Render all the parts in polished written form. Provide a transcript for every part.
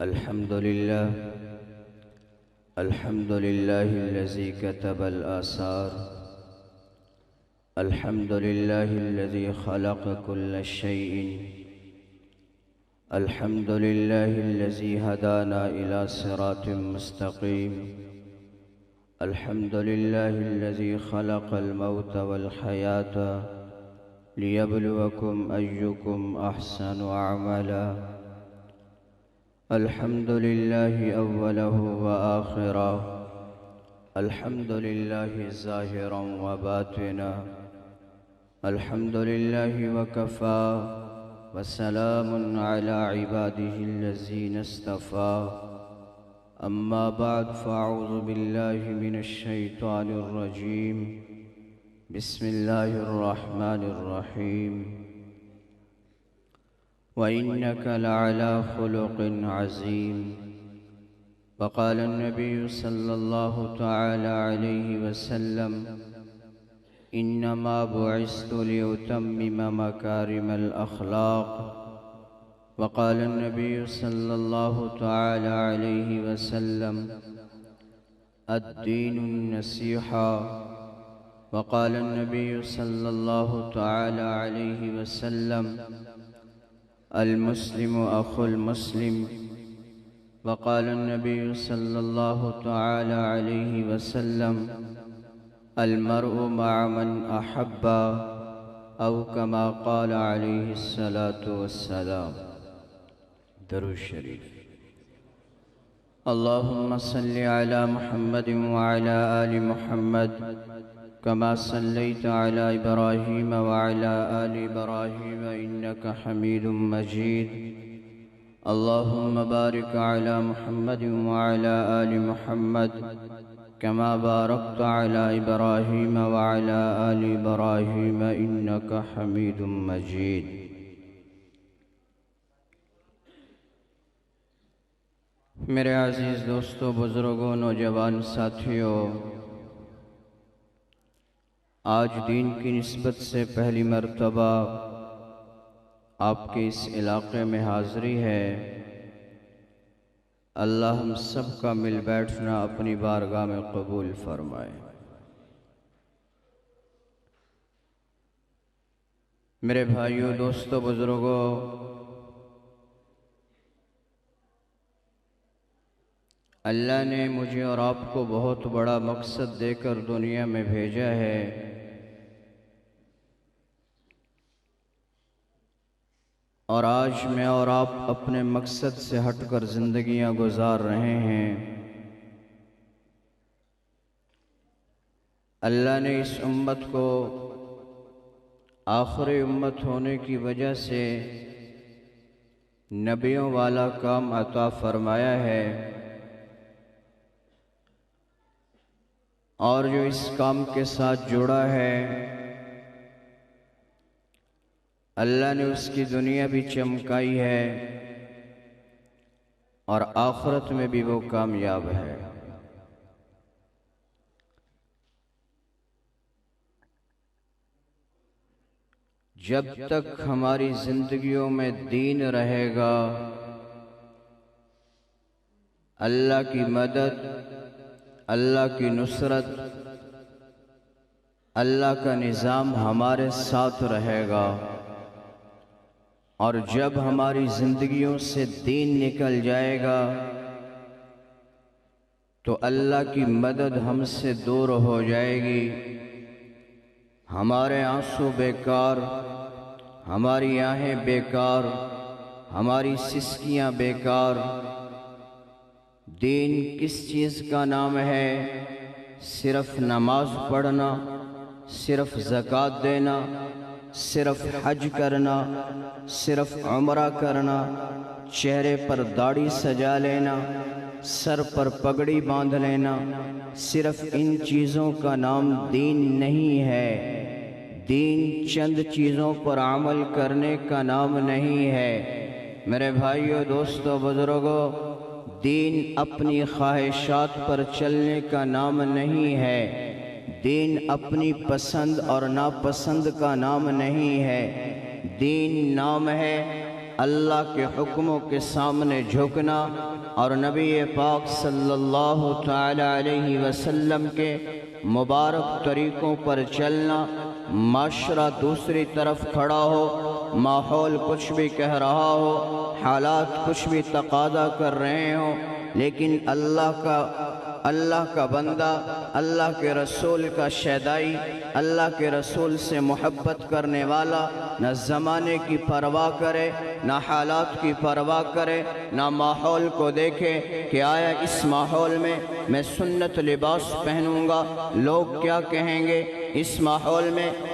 الحمد لله الذي كتب الآثار. الحمد لله الذي خلق كل شيء. الحمد لله الذي هدانا إلى صراط مستقيم. الحمد لله الذي خلق الموت والحياة ليبلوكم أيكم أحسن عملا. الحمد لله أوله وآخره. الحمد لله ظاهرا وباطنا. الحمد لله وكفى وسلام على عباده الذين اصطفى. أما بعد فأعوذ بالله من الشيطان الرجيم. بسم الله الرحمن الرحيم. وإنك لعلى خلق عظيم. وقال النبي صلى الله تعالى عليه وسلم: إنما بعثت لأتمم مكارم الأخلاق. وقال النبي صلى الله تعالى عليه وسلم: الدين النصيحة. وقال النبي صلى الله تعالى عليه وسلم: المسلم أخو المسلم. وقال النبي صلى الله تعالى عليه وسلم: المرء مع من أحب، أو كما قال عليه الصلاة والسلام. درود شریف. اللهم صل على محمد وعلى آل محمد كما صليت على إبراهيم وعلى آل إبراهيم إنك حميد مجيد. اللهم بارك على محمد وعلى آل محمد كما باركت على إبراهيم وعلى آل إبراهيم إنك حميد مجيد. میرے عزیز دوستو، بزرگوں، نوجوان ساتھیوں، آج دین کی نسبت سے پہلی مرتبہ آپ کے اس علاقے میں حاضری ہے. اللہ ہم سب کا مل بیٹھنا اپنی بارگاہ میں قبول فرمائے. میرے بھائیوں، دوستو، بزرگوں، اللہ نے مجھے اور آپ کو بہت بڑا مقصد دے کر دنیا میں بھیجا ہے. اور آج میں اور آپ اپنے مقصد سے ہٹ کر زندگیاں گزار رہے ہیں. اللہ نے اس امت کو آخری امت ہونے کی وجہ سے نبیوں والا کام عطا فرمایا ہے، اور جو اس کام کے ساتھ جڑا ہے اللہ نے اس کی دنیا بھی چمکائی ہے اور آخرت میں بھی وہ کامیاب ہے. جب تک ہماری زندگیوں میں دین رہے گا، اللہ کی مدد، اللہ کی نصرت، اللہ کا نظام ہمارے ساتھ رہے گا. اور جب ہماری زندگیوں سے دین نکل جائے گا تو اللہ کی مدد ہم سے دور ہو جائے گی. ہمارے آنسو بیکار، ہماری آہیں بیکار، ہماری سسکیاں بیکار. دین کس چیز کا نام ہے؟ صرف نماز پڑھنا، صرف زکوٰۃ دینا، صرف حج کرنا، صرف عمرہ کرنا، چہرے پر داڑھی سجا لینا، سر پر پگڑی باندھ لینا، صرف ان چیزوں کا نام دین نہیں ہے. دین چند چیزوں پر عمل کرنے کا نام نہیں ہے. میرے بھائیوں، دوستو، بزرگوں، دین اپنی خواہشات پر چلنے کا نام نہیں ہے. دین اپنی پسند اور ناپسند کا نام نہیں ہے. دین نام ہے اللہ کے حکموں کے سامنے جھکنا اور نبی پاک صلی اللہ تعالی علیہ وسلم کے مبارک طریقوں پر چلنا۔ معاشرہ دوسری طرف کھڑا ہو، ماحول کچھ بھی کہہ رہا ہو، حالات کچھ بھی تقاضا کر رہے ہوں، لیکن اللہ کا بندہ، اللہ کے رسول کا شیدائی، اللہ کے رسول سے محبت کرنے والا نہ زمانے کی پرواہ کرے، نہ حالات کی پرواہ کرے، نہ ماحول کو دیکھے کہ آیا اس ماحول میں سنت لباس پہنوں گا، لوگ کیا کہیں گے، اس ماحول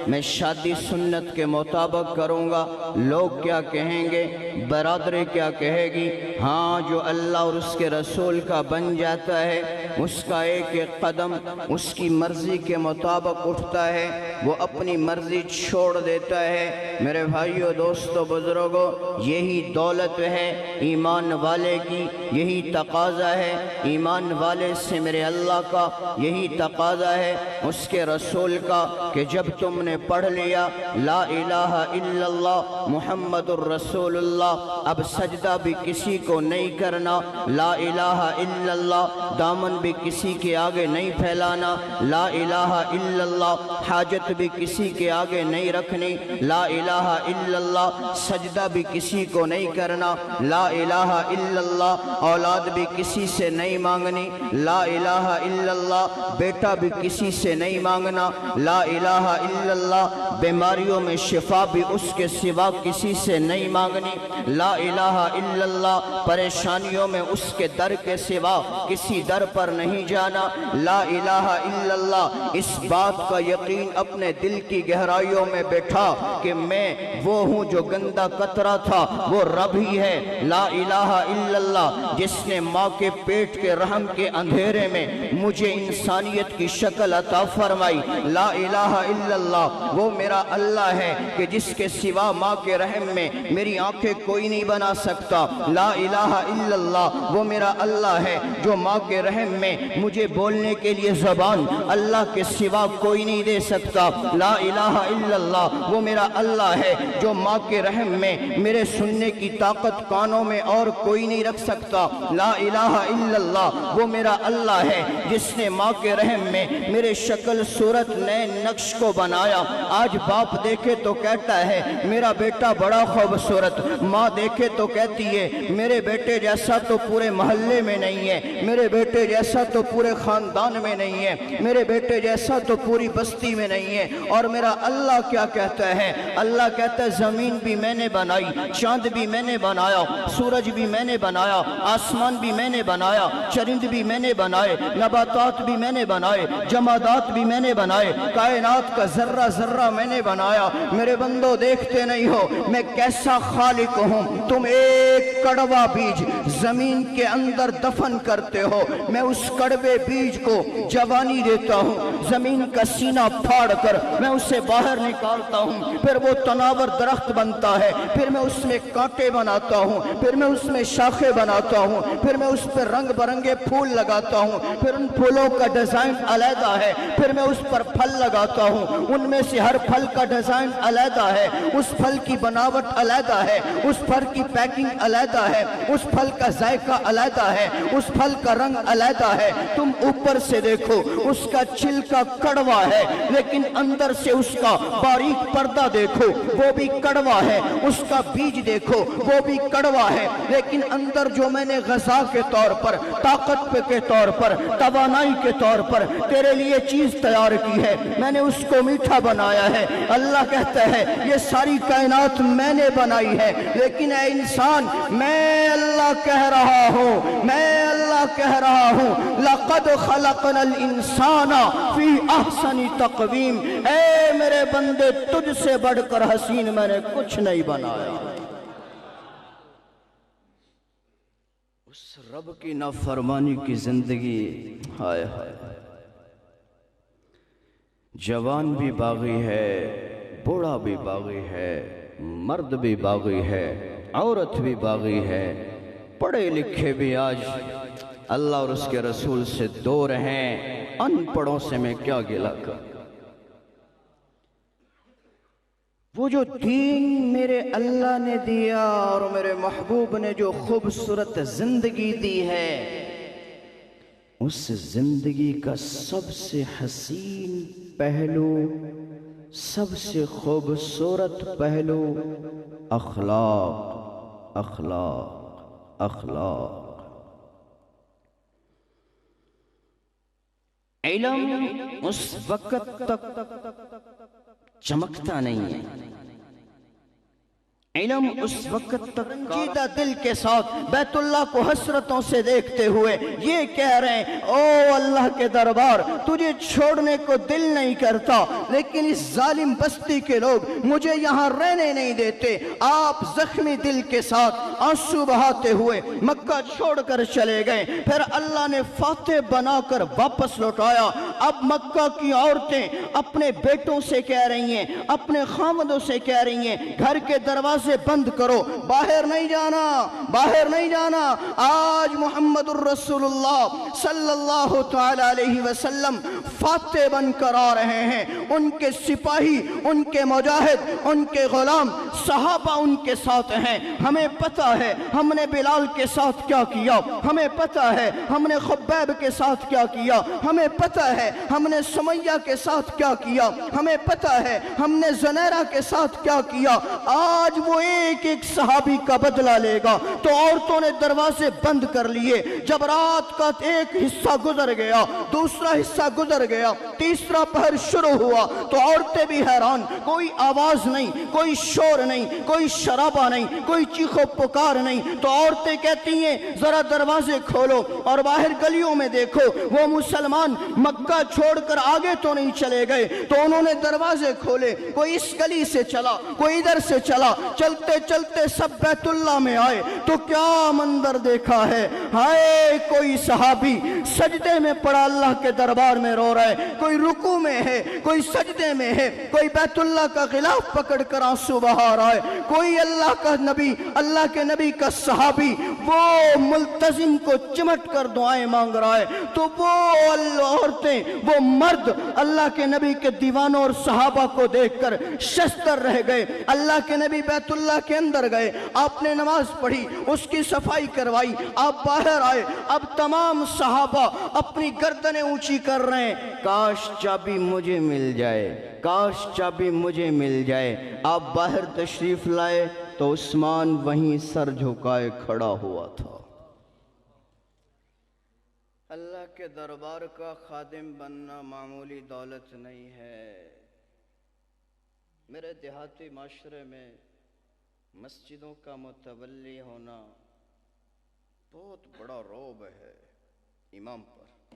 میں شادی سنت کے مطابق کروں گا، لوگ کیا کہیں گے، برادری کیا کہے گی۔ ہاں، جو اللہ اور اس کے رسول کا بن جاتا ہے، اس کا ایک ایک قدم اس کی مرضی کے مطابق اٹھتا ہے، وہ اپنی مرضی چھوڑ دیتا ہے۔ میرے بھائیو، دوستو، بزرگوں، یہی دولت ہے ایمان والے کی، یہی تقاضا ہے ایمان والے سے میرے اللہ کا، یہی تقاضا ہے اس کے رسول کا کہ جب تم نے پڑھ لیا لا الہ الا اللہ محمد الرسول اللہ، اب سجدہ بھی کسی کو نہیں کرنا، لا الہ الا اللہ دامن بھی کسی کے آگے نہیں پھیلانا، لا الہ الا اللہ حاجت بھی کسی کے آگے نہیں رکھنی، لا الہ الا اللہ سجدہ بھی کسی کو نہیں کرنا، لا الہ الا اللہ اولاد بھی کسی سے نہیں مانگنی، لا الہ الا اللہ بیٹا بھی کسی سے نہیں مانگنا، لا الہ الا اللہ بیماریوں میں شفا بھی اس کے سوا کسی سے نہیں مانگنی، لا الہ الا اللہ پریشانیوں میں اس کے در کے سوا کسی در پر نہیں جانا، لا الہ الا اللہ اس بات کا یقین اپنے دل کی گہرائیوں میں بیٹھا کہ میں وہ ہوں جو گندا قطرہ تھا، وہ رب ہی ہے، لا الہ الا اللہ جس نے ماں کے پیٹ کے رحم کے اندھیرے میں مجھے انسانیت کی شکل عطا فرمائی، لا الہ الا اللہ وہ میرا اللہ ہے کہ جس کے سوا ماں کے رحم میں میری آنکھیں کوئی نہیں بنا سکتا، لا الہ الا اللہ وہ میرا اللہ ہے جو ماں کے رحم میں مجھے بولنے کے لیے زبان اللہ کے سوا کوئی نہیں دے سکتا، لا الہ الا اللہ وہ میرا اللہ ہے جو ماں کے رحم میں میرے سننے کی طاقت کانوں میں اور کوئی نہیں رکھ سکتا، لا الہ الا اللہ وہ میرا اللہ ہے جس نے ماں کے رحم میں میرے شکل صورت نئے نقش کو بنایا۔ آج باپ دیکھے تو کہتا ہے میرا بیٹا بڑا خوبصورت، ماں دیکھے تو کہتی ہے میرے بیٹے جیسا تو پورے محلے میں نہیں ہے، میرے بیٹے جیسا تو پورے خاندان میں نہیں ہے، میرے بیٹے جیسا تو پوری بستی میں نہیں ہے۔ اور میرا اللہ کیا کہتا ہے؟ اللہ کہتا ہے زمین بھی میں نے بنائی، چاند بھی میں نے بنایا، سورج بھی میں نے بنایا، آسمان بھی میں نے بنایا، چرند بھی میں نے بنائے، نباتات بھی میں نے بنائے، جمادات بھی میں نے بنائے، کائنات کا ذرہ ذرہ میں نے بنایا۔ میرے بندو دیکھتے نہیں ہو میں کیسا خالق ہوں؟ تم ایک کڑوا بیج زمین کے اندر دفن کرتے ہو، میں اس کڑوے بیج کو جوانی دیتا ہوں، زمین کا سینہ پھاڑ کر میں اسے باہر نکالتا ہوں، پھر وہ تناور درخت بنتا ہے، پھر میں اس میں کانٹے بناتا ہوں، پھر میں اس میں شاخیں بناتا ہوں، پھر میں اس پر رنگ برنگے پھول لگاتا ہوں، پھر ان پھولوں کا ڈیزائن علیحدہ ہے، پھر میں اس پر پھل لگاتا ہوں، ان میں سے ہر پھل کا ڈیزائن علیحدہ ہے، اس پھل کی بناوٹ علیحدہ ہے، اس پھل کی پیکنگ علیحدہ ہے، اس پھل کا ذائقہ علیحدہ ہے، اس پھل کا رنگ علیحدہ ہے۔ تم اوپر سے دیکھو اس کا چھلکا کڑوا ہے، لیکن اندر سے اس کا باریک پردہ دیکھو وہ بھی کڑوا ہے، اس کا بیج دیکھو وہ بھی کڑوا ہے، لیکن اندر جو میں نے غذا کے طور پر، طاقت کے طور پر، توانائی کے طور پر تیرے لیے چیز تیار کی ہے، میں نے اس کو میٹھا بنایا ہے۔ اللہ کہتا ہے یہ ساری کائنات میں نے بنائی ہے، لیکن اے انسان میں اللہ کہہ رہا ہوں، میں اللہ کہہ رہا ہوں لَقَدْ خَلَقْنَا الْإِنسَانَ فِي أَحْسَنِ تَقْوِيمٍ، اے میرے بندے تجھ سے بڑھ کر حسین میں نے کچھ نہیں بنایا۔ اس رب کی نافرمانی کی زندگی، ہائے ہائے، جوان بھی باغی ہے، بوڑھا بھی باغی ہے، مرد بھی باغی ہے، عورت بھی باغی ہے، پڑھے لکھے بھی آج اللہ اور اس کے رسول سے دور ہیں، ان پڑھوں سے میں کیا گلہ کروں؟ وہ جو دین میرے اللہ نے دیا اور میرے محبوب نے جو خوبصورت زندگی دی ہے، اس زندگی کا سب سے حسین پہلو، سب سے خوبصورت پہلو اخلاق، اخلاق، اخلاق۔ علم اس وقت تک چمکتا نہیں ہے، علم اس وقت تک رنجیدہ دل کے ساتھ بیت اللہ کو حسرتوں سے دیکھتے ہوئے یہ کہہ رہے ہیں، او اللہ کے دربار، تجھے چھوڑنے کو دل نہیں کرتا، لیکن اس ظالم بستی کے لوگ مجھے یہاں رہنے نہیں دیتے۔ آپ زخمی دل کے ساتھ آنسو بہاتے ہوئے مکہ چھوڑ کر چلے گئے، پھر اللہ نے فاتح بنا کر واپس لوٹایا۔ اب مکہ کی عورتیں اپنے بیٹوں سے کہہ رہی ہیں، اپنے خامدوں سے کہہ رہی ہیں، گھر کے دروازے بند کرو، باہر نہیں جانا، باہر نہیں جانا۔ آج محمد الرسول اللہ صلی اللہ تعالی علیہ وسلم فاتح بن کر آ رہے ہیں، ان کے سپاہی، ان کے مجاہد، ان کے غلام، صحابہ ان کے ساتھ ہیں۔ ہمیں پتہ ہے ہم نے بلال کے ساتھ کیا کیا، ہمیں پتہ ہے ہم نے خبیب کے ساتھ کیا کیا، ہمیں پتہ ہے ہم نے سمیہ کے ساتھ کیا کیا، ہمیں پتہ ہے ہم نے زنیرہ کے ساتھ کیا کیا۔ آج وہ ایک ایک صحابی کا بدلہ لے گا۔ تو عورتوں نے دروازے بند کر لیے۔ جب رات کا ایک حصہ گزر گیا، دوسرا حصہ گزر گیا، تیسرا پہر شروع ہوا، تو عورتیں بھی حیران، کوئی آواز نہیں، کوئی شور نہیں، کوئی شرابہ نہیں، کوئی چیخ و پکار نہیں۔ تو عورتیں کہتی ہیں ذرا دروازے کھولو اور باہر گلیوں میں دیکھو۔ وہ مسلمان مکہ چھوڑ کر آگے تو نہیں چلے گئے، تو انہوں نے دروازے کھولے، کوئی اس گلی سے چلا، کوئی ادھر سے چلا، چلتے چلتے سب بیت اللہ میں آئے تو کیا منظر دیکھا ہے۔ ہائے، کوئی صحابی سجدے میں پڑا اللہ کے دربار میں رو رہا ہے، کوئی رکوع میں ہے، کوئی سجدے میں ہے، کوئی بیت اللہ کا غلاف پکڑ کر آنسو بہا رہا ہے، کوئی اللہ کا نبی، اللہ کے نبی کا صحابی وہ ملتزم کو چمٹ کر دعائیں مانگ رہا ہے۔ تو وہ عورتیں، وہ مرد اللہ کے نبی کے دیوانوں اور صحابہ کو دیکھ کر شستر رہ گئے۔ اللہ کے نبی بیت اللہ کے اندر گئے، آپ نے نماز پڑھی، اس کی صفائی کروائی، آپ باہر آئے۔ اب تمام صحابہ اپنی گردنیں اونچی کر رہے ہیں، کاش چابی مجھے مل جائے، کاش چابی مجھے مل جائے۔ آپ باہر تشریف لائے تو عثمان وہیں سر جھکائے کھڑا ہوا تھا۔ اللہ کے دربار کا خادم بننا معمولی دولت نہیں ہے۔ میرے دیہاتی معاشرے میں مسجدوں کا متولی ہونا بہت بڑا رعب ہے امام پر،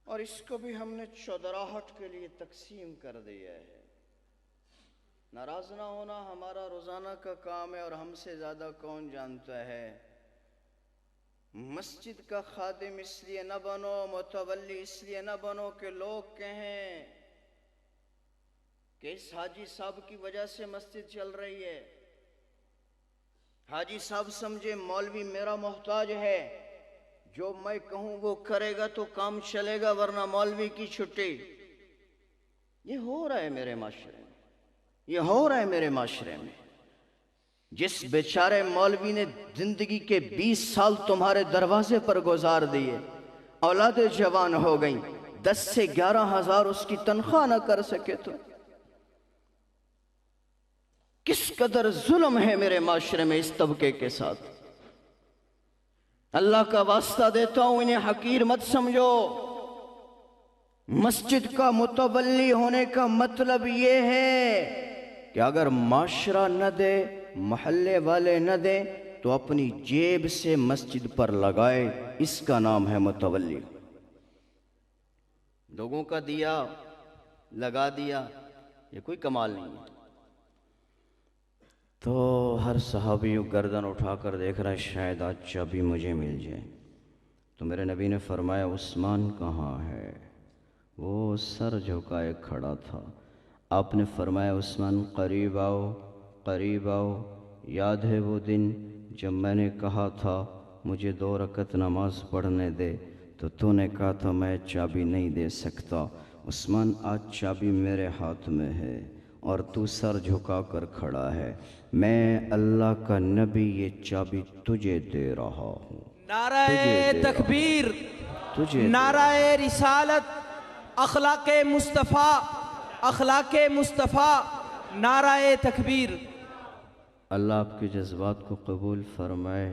اور اس کو بھی ہم نے چودراہٹ کے لیے تقسیم کر دیا ہے۔ ناراض نہ ہونا ہمارا روزانہ کا کام ہے، اور ہم سے زیادہ کون جانتا ہے۔ مسجد کا خادم اس لیے نہ بنو، متولی اس لیے نہ بنو کہ لوگ کہیں کہ اس حاجی صاحب کی وجہ سے مسجد چل رہی ہے۔ حاجی صاحب سمجھے مولوی میرا محتاج ہے، جو میں کہوں وہ کرے گا تو کام چلے گا، ورنہ مولوی کی چھٹی۔ یہ ہو رہا ہے میرے معاشرے میں، یہ ہو رہا ہے میرے معاشرے میں۔ جس بیچارے مولوی نے زندگی کے 20 سال تمہارے دروازے پر گزار دیے، اولادیں جوان ہو گئیں، 10 سے 11 ہزار اس کی تنخواہ نہ کر سکے تو کس قدر ظلم ہے میرے معاشرے میں اس طبقے کے ساتھ۔ اللہ کا واسطہ دیتا ہوں، انہیں حقیر مت سمجھو۔ مسجد کا متولی ہونے کا مطلب یہ ہے کہ اگر معاشرہ نہ دے، محلے والے نہ دیں، تو اپنی جیب سے مسجد پر لگائے، اس کا نام ہے متولی۔ لوگوں کا دیا لگا دیا، یہ کوئی کمال نہیں ہے۔ تو ہر صحابی گردن اٹھا کر دیکھ رہا ہے، شاید آج چابی مجھے مل جائے۔ تو میرے نبی نے فرمایا عثمان کہاں ہے؟ وہ سر جھکائے کھڑا تھا۔ آپ نے فرمایا عثمان قریب آؤ، قریب آؤ۔ یاد ہے وہ دن جب میں نے کہا تھا مجھے 2 رکعت نماز پڑھنے دے، تو نے کہا تھا میں چابی نہیں دے سکتا۔ عثمان آج چابی میرے ہاتھ میں ہے، اور تو سر جھکا کر کھڑا ہے، میں اللہ کا نبی یہ چابی تجھے دے رہا ہوں۔ نعرہ تکبیر، نعرہ رسالت، اخلاق مصطفیٰ، اخلاق مصطفیٰ، نعرہ تکبیر۔ اللہ آپ کے جذبات کو قبول فرمائے۔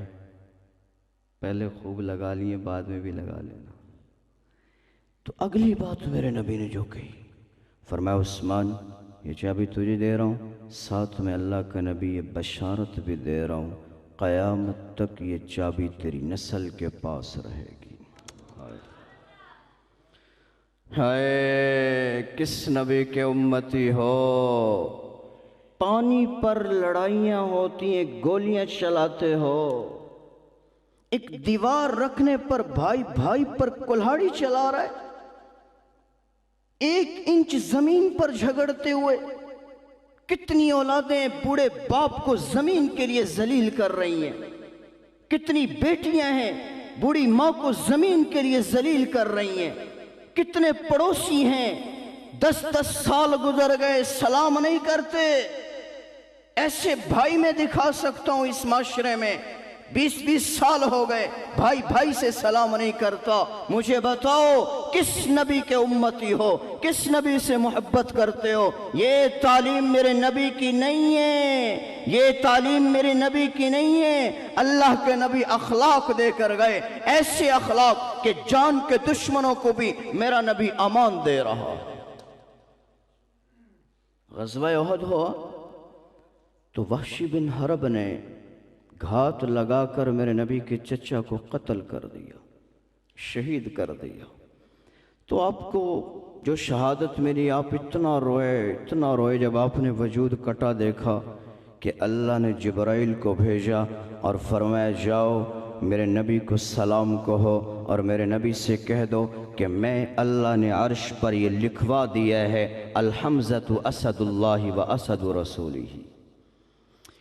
پہلے خوب لگا لیے، بعد میں بھی لگا لینا۔ تو اگلی بات میرے نبی نے جو کہی، فرمایا عثمان یہ چابی تجھے دے رہا ہوں، ساتھ میں اللہ کا نبی یہ بشارت بھی دے رہا ہوں، قیامت تک یہ چابی تیری نسل کے پاس رہے گی۔ ہائے کس نبی کے امتی ہو؟ پانی پر لڑائیاں ہوتی ہیں، گولیاں چلاتے ہو، ایک دیوار رکھنے پر بھائی بھائی پر کلہاڑی چلا رہا ہے، 1 انچ زمین پر جھگڑتے ہوئے کتنی اولادیں بوڑھے باپ کو زمین کے لیے ذلیل کر رہی ہیں، کتنی بیٹیاں ہیں بوڑھی ماں کو زمین کے لیے ذلیل کر رہی ہیں، کتنے پڑوسی ہیں 10 سال گزر گئے سلام نہیں کرتے۔ ایسے بھائی میں دکھا سکتا ہوں اس معاشرے میں 20 سال ہو گئے بھائی بھائی سے سلام نہیں کرتا۔ مجھے بتاؤ کس نبی کے امتی ہو، کس نبی سے محبت کرتے ہو؟ یہ تعلیم میرے نبی کی نہیں ہے، یہ تعلیم میرے نبی کی نہیں ہے۔ اللہ کے نبی اخلاق دے کر گئے، ایسے اخلاق کہ جان کے دشمنوں کو بھی میرا نبی امان دے رہا۔ غزوہ احد ہوا تو وحشی بن حرب نے گھات لگا کر میرے نبی کے چچا کو قتل کر دیا، شہید کر دیا۔ تو آپ کو جو شہادت ملی آپ اتنا روئے جب آپ نے وجود کٹا دیکھا کہ اللہ نے جبرائیل کو بھیجا اور فرمایا جاؤ میرے نبی کو سلام کہو اور میرے نبی سے کہہ دو کہ میں اللہ نے عرش پر یہ لکھوا دیا ہے الحمزۃ اسد اللہ و اسد رسولہ،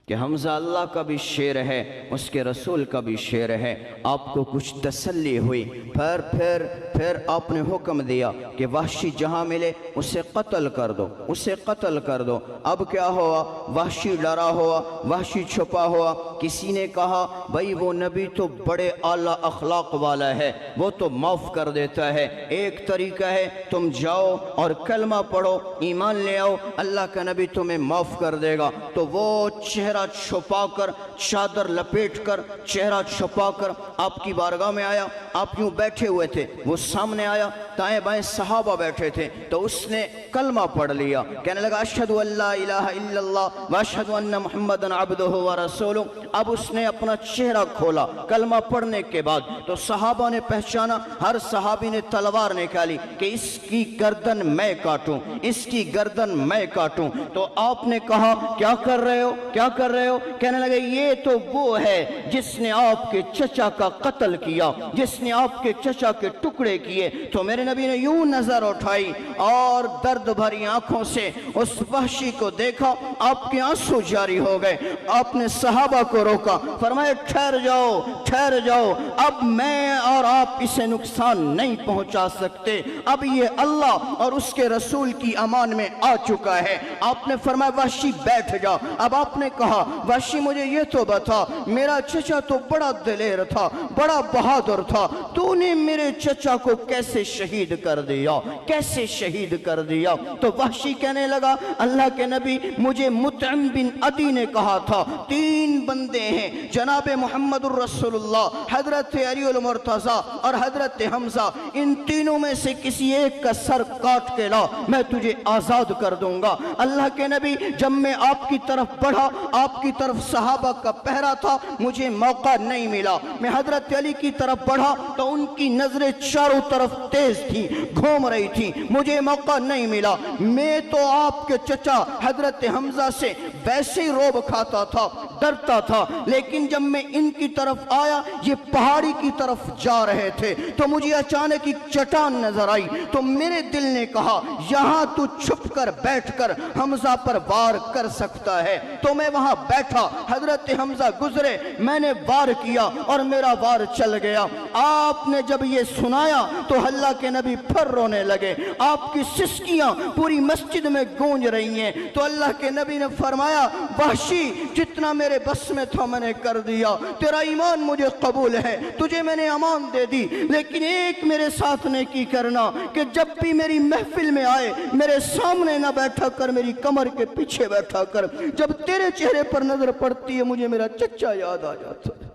کہ حمزہ اللہ کا بھی شعر ہے، اس کے رسول کا بھی شعر ہے۔ آپ کو کچھ تسلی ہوئی، پھر آپ نے حکم دیا کہ وحشی جہاں ملے اسے قتل کر دو، اسے قتل کر دو۔ اب کیا ہوا؟ وحشی ڈرا ہوا، وحشی چھپا ہوا۔ کسی نے کہا بھائی وہ نبی تو بڑے اعلیٰ اخلاق والا ہے، وہ تو معاف کر دیتا ہے۔ ایک طریقہ ہے تم جاؤ اور کلمہ پڑھو، ایمان لے آؤ، اللہ کا نبی تمہیں معاف کر دے گا۔ تو وہ چہرہ چھپا کر، چادر لپیٹ کر، چہرہ چھپا کر آپ کی بارگاہ میں آیا۔ آپ یوں بیٹھے ہوئے تھے، وہ سامنے آیا، دائیں بائیں صحابہ بیٹھے تھے، تو اس نے کلمہ پڑھ لیا، کہنے لگا اشہد ان لا الہ الا اللہ واشہد ان محمدًا عبدہ ورسولہ۔ اب اس نے اپنا چہرہ کھولا کلمہ پڑھنے کے بعد، تو صحابہ نے پہچانا، ہر صحابی نے تلوار نکالی کہ اس کی گردن میں کاٹوں، اس کی گردن میں کاٹوں۔ تو آپ نے کہا کیا کر رہے ہو، کیا کر رہے ہو؟ کہنے لگے یہ تو وہ ہے جس نے آپ کے چچا کا قتل کیا، جس نے آپ کے چچا کے ٹکڑے کیے۔ تو میرے نبی نے یوں نظر اٹھائی اور درد بھری آنکھوں سے اس وحشی کو دیکھا، آپ کے آنسو جاری ہو گئے۔ آپ نے صحابہ کو روکا، فرمایا ٹھہر جاؤ، ٹھہر جاؤ، اب میں اور آپ اسے نقصان نہیں پہنچا سکتے، اب یہ اللہ اور اس کے رسول کی امان میں آ چکا ہے۔ آپ نے فرمایا وحشی بیٹھ جا۔ اب آپ نے کہا وحشی مجھے یہ تو بتا، میرا چچا تو بڑا دلیر تھا، بڑا بہادر تھا، تو نے میرے چچا کو کیسے شہید کر دیا، کیسے شہید کر دیا؟ تو وحشی کہنے لگا اللہ کے نبی مجھے مطعم بن عدی نے کہا تھا 3 بندے ہیں، جناب محمد الرسول اللہ، حضرت علی المرتضی اور حضرت حمزہ، ان تینوں میں سے کسی ایک کا سر کاٹ کے لا، میں تجھے آزاد کر دوں گا۔ اللہ کے نبی جب میں آپ کی طرف بڑھا، آپ کی طرف صحابہ کا پہرا تھا، مجھے موقع نہیں ملا۔ میں حضرت علی کی طرف بڑھا تو ان کی نظریں چاروں طرف تیز تھی، گھوم رہی تھی، مجھے موقع نہیں ملا۔ میں تو آپ کے چچا حضرت حمزہ سے ویسے ہی روب کھاتا تھا، ڈرتا تھا، لیکن جب میں ان کی طرف آیا یہ پہاڑی کی طرف جا رہے تھے تو مجھے اچانک ایک چٹان نظر آئی، تو میرے دل نے کہا یہاں تو چھپ کر بیٹھ کر حمزہ پر وار کر سکتا ہے، تو میں وہاں بیٹھا، حضرت حمزہ گزرے، میں نے وار کیا اور میرا وار چل گیا۔ آپ نے جب یہ سنایا تو اللہ کے نبی پھر رونے لگے، آپ کی سسکیاں پوری مسجد میں گونج رہی ہیں، تو اللہ کے نبی نے فرمایا وحشی جتنا میرے بس میں تھا میں نے کر دیا، تیرا ایمان مجھے قبول ہے، تجھے میں نے امان دے دی، لیکن ایک میرے ساتھ نیکی کرنا کہ جب بھی میری محفل میں آئے میرے سامنے نہ بیٹھا کر، میری کمر کے پیچھے بیٹھا کر، جب تیرے چہرے پر نظر پڑتی ہے مجھے میرا چچا یاد آ جاتا ہے۔